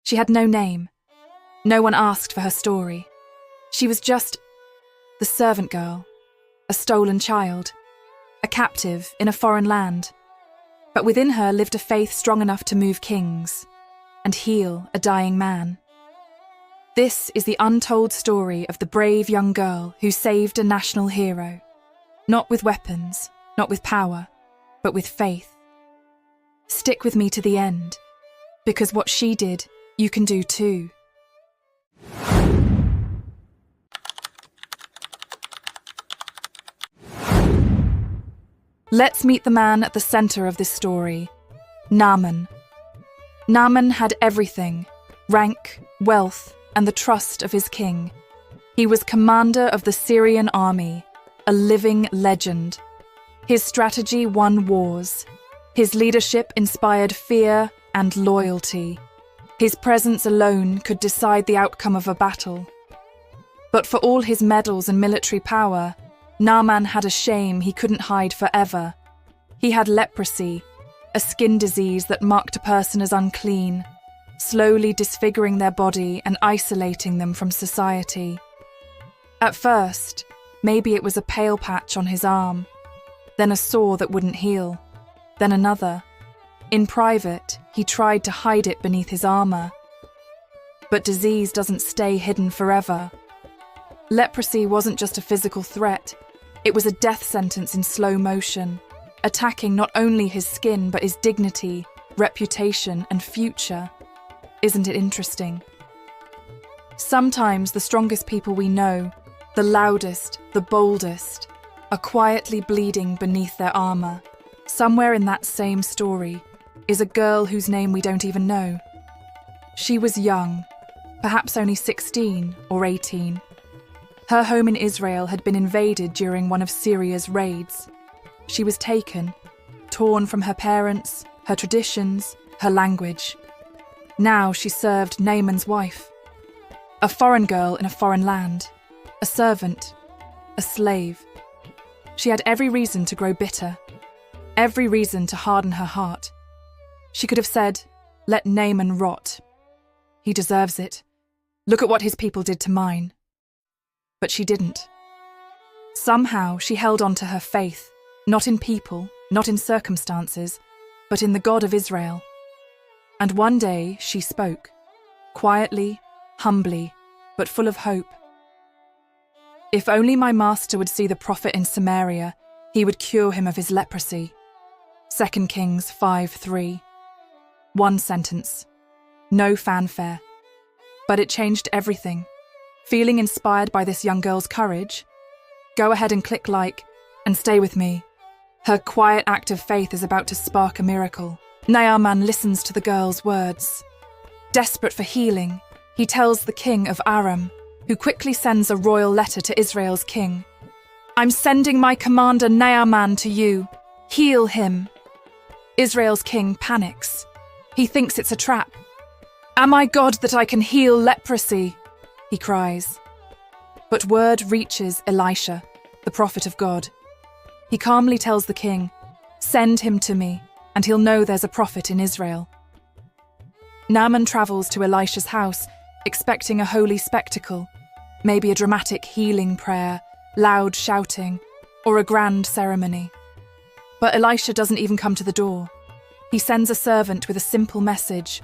She had no name. No one asked for her story. She was just the servant girl, a stolen child, a captive in a foreign land. But within her lived a faith strong enough to move kings and heal a dying man. This is the untold story of the brave young girl who saved a national hero, not with weapons, not with power, but with faith. Stick with me to the end, because what she did, you can do too. Let's meet the man at the center of this story, Naaman. Naaman had everything: rank, wealth, and the trust of his king. He was commander of the Syrian army, a living legend. His strategy won wars. His leadership inspired fear and loyalty. His presence alone could decide the outcome of a battle. But for all his medals and military power, Naaman had a shame he couldn't hide forever. He had leprosy, a skin disease that marked a person as unclean, slowly disfiguring their body and isolating them from society. At first, maybe it was a pale patch on his arm, then a sore that wouldn't heal, then another. In private, he tried to hide it beneath his armor. But disease doesn't stay hidden forever. Leprosy wasn't just a physical threat, it was a death sentence in slow motion, attacking not only his skin but his dignity, reputation, and future. Isn't it interesting? Sometimes the strongest people we know, the loudest, the boldest, are quietly bleeding beneath their armor. Somewhere in that same story is a girl whose name we don't even know. She was young, perhaps only 16 or 18. Her home in Israel had been invaded during one of Syria's raids. She was taken, torn from her parents, her traditions, her language. Now she served Naaman's wife. A foreign girl in a foreign land, a servant, a slave. She had every reason to grow bitter, every reason to harden her heart. She could have said, "Let Naaman rot. He deserves it. Look at what his people did to mine." But she didn't. Somehow she held on to her faith, not in people, not in circumstances, but in the God of Israel. And one day she spoke, quietly, humbly, but full of hope. "If only my master would see the prophet in Samaria, he would cure him of his leprosy." 2 Kings 5:3. One sentence, no fanfare. But it changed everything. Feeling inspired by this young girl's courage? Go ahead and click like, and stay with me. Her quiet act of faith is about to spark a miracle. Naaman listens to the girl's words. Desperate for healing, he tells the king of Aram, who quickly sends a royal letter to Israel's king. "I'm sending my commander Naaman to you. Heal him." Israel's king panics. He thinks it's a trap. "Am I God that I can heal leprosy?" he cries. But word reaches Elisha, the prophet of God. He calmly tells the king, "Send him to me, and he'll know there's a prophet in Israel." Naaman travels to Elisha's house, expecting a holy spectacle, maybe a dramatic healing prayer, loud shouting, or a grand ceremony. But Elisha doesn't even come to the door. He sends a servant with a simple message: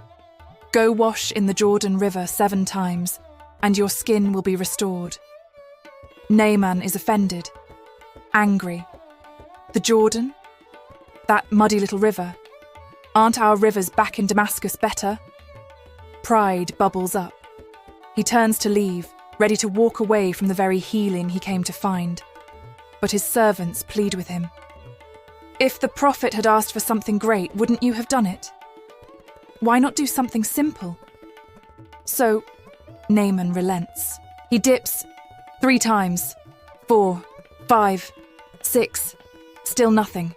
"Go wash in the Jordan River 7 times, and your skin will be restored." Naaman is offended, angry. The Jordan? That muddy little river? Aren't our rivers back in Damascus better? Pride bubbles up. He turns to leave, ready to walk away from the very healing he came to find. But his servants plead with him. "If the prophet had asked for something great, wouldn't you have done it? Why not do something simple?" So Naaman relents. He dips 3 times, 4, 5, 6, still nothing.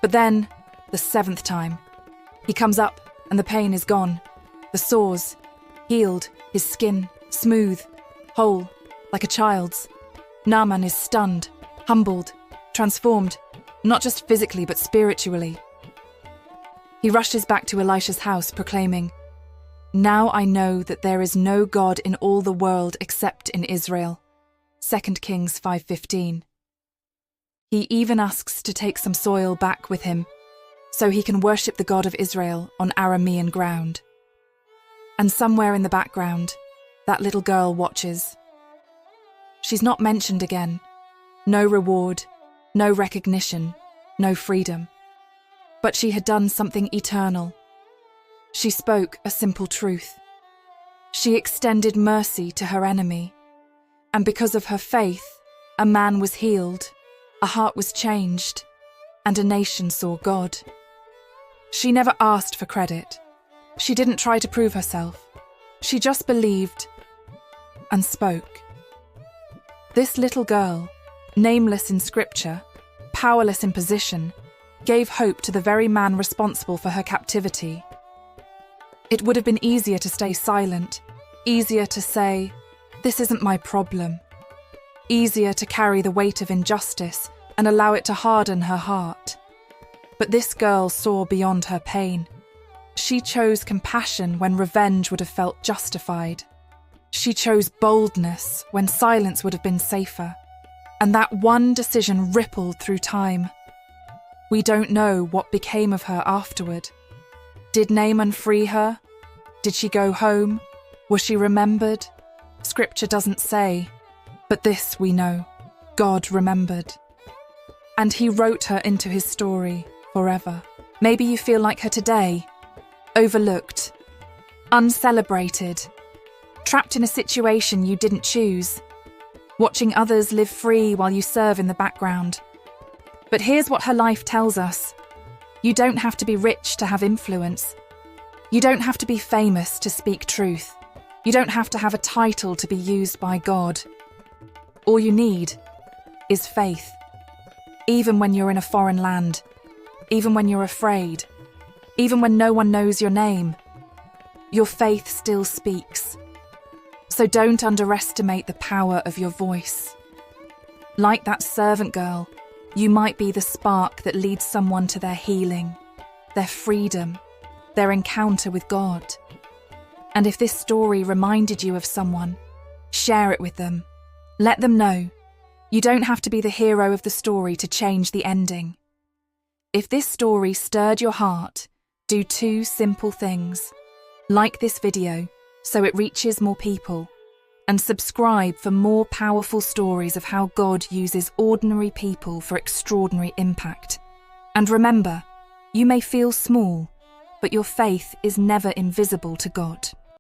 But then, the 7th time, he comes up and the pain is gone. The sores, healed, his skin, smooth, whole, like a child's. Naaman is stunned, humbled, transformed, not just physically but spiritually. He rushes back to Elisha's house proclaiming, Now I know that there is no God in all the world except in Israel. 2 Kings 5:15. He even asks to take some soil back with him, so he can worship the God of Israel on Aramean ground. And somewhere in the background, that little girl watches. She's not mentioned again. No reward, no recognition, no freedom. But she had done something eternal. She spoke a simple truth. She extended mercy to her enemy. And because of her faith, a man was healed, a heart was changed, and a nation saw God. She never asked for credit. She didn't try to prove herself. She just believed and spoke. This little girl, nameless in scripture, powerless in position, gave hope to the very man responsible for her captivity. It would have been easier to stay silent, easier to say, "This isn't my problem," easier to carry the weight of injustice and allow it to harden her heart. But this girl saw beyond her pain. She chose compassion when revenge would have felt justified. She chose boldness when silence would have been safer. And that one decision rippled through time. We don't know what became of her afterward. Did Naaman free her? Did she go home? Was she remembered? Scripture doesn't say. But this we know. God remembered. And he wrote her into his story forever. Maybe you feel like her today. Overlooked. Uncelebrated. Trapped in a situation you didn't choose. Watching others live free while you serve in the background. But here's what her life tells us. You don't have to be rich to have influence. You don't have to be famous to speak truth. You don't have to have a title to be used by God. All you need is faith. Even when you're in a foreign land. Even when you're afraid. Even when no one knows your name. Your faith still speaks. So don't underestimate the power of your voice. Like that servant girl, you might be the spark that leads someone to their healing, their freedom, their encounter with God. And if this story reminded you of someone, share it with them. Let them know. You don't have to be the hero of the story to change the ending. If this story stirred your heart, do 2 simple things. Like this video so it reaches more people, and subscribe for more powerful stories of how God uses ordinary people for extraordinary impact. And remember, you may feel small, but your faith is never invisible to God.